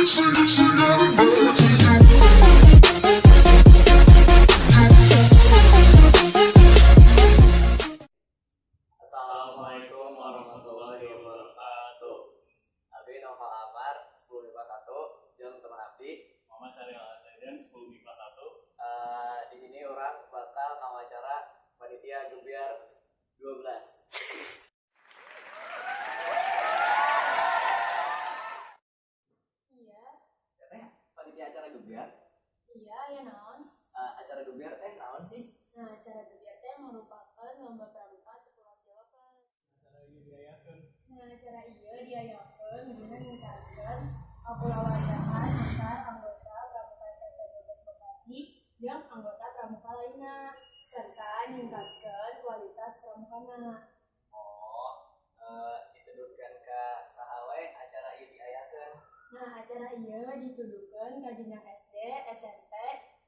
Assalamualaikum warahmatullahi wabarakatuh. Abi Nova Amar, 10 MIPA 1, jeung teman abdi Muhammad Syaril Al-Zaidan, 10 MIPA 1. Di sini orang bakal ngawancara panitia Gebiar 12. Iya, Teh, panitia acara Gebiar. iya ya naon. Acara Gebiar teh naon sih? Nah, acara gebiar teh merupakan lomba pramuka sekolah jawaban. Acara ini dirayakan Nah, acara ieu diayakeun guna ningkatkeun kapurawadahan antar anggota pramuka SMP 12 Bekasi jeung anggota pramuka lainna serta ningkatkeun kualitas pramukana. Dituduhkan ke sahawe acara ieu diayakeun. Nah, acara ieu dituduhkeun ka jenjang SD, SMP,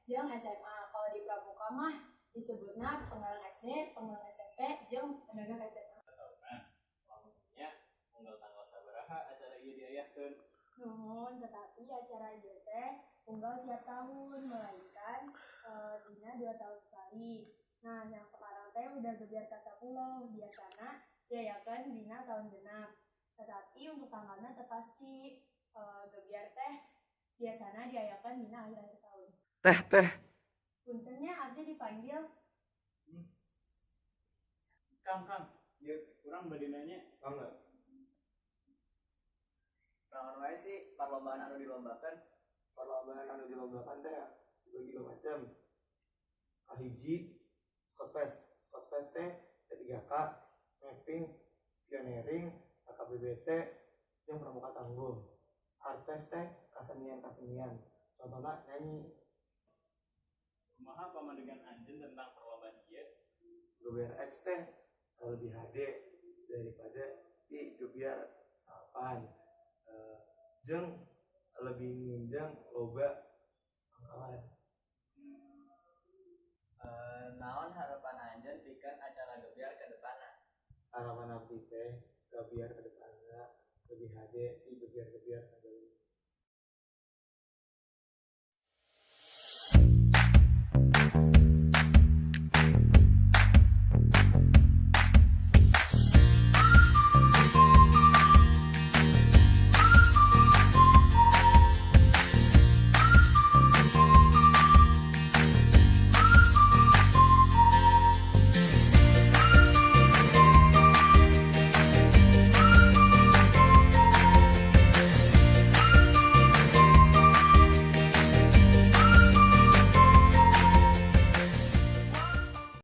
jeung SMA. Kalau di pramuka mah disebutna penggalang SD, penggalang SMP, jeung pedagang SMA. tahunan. Lamunnya unggal tanggal sabaraha acara ini diayakan. Nuhun, tetapi acara ieu teh unggal tiap tahun, melainkan dina 2 tahun sekali. Nah, yang sekarang teh udah gebiar ka 10, biasana diayakeun dina tahun genap. Tetapi untuk tanggalna teu pasti. Gebiar teh biasana diayakeun dina akhir tahun. Teh. Puntennya abdi dipanggil. Kang, ya kurang bade nanya. Enggak. Naon wae sih perlombaan anu dilombakan? Perlombaan anu dilombakan teh dibagi dua macam. Kahiji Scott Fest teh T3K, mapping, pioneering, KKBBT, jeung pramuka tangguh. Art Fest teh kasenian, contohnya nyanyi. Kumaha pamandangan anjeun tentang perlombaan ieu? Gebiar X teh lebih HD daripada di Gebiar Salapan. Jeung lebih nginjang loba pangkalan. Naon harapan anjeun pikeun acara Gebiar ke depanna? Harapan abdi teh Gebiar ke depanna lebih HD di Gebiar-gebiar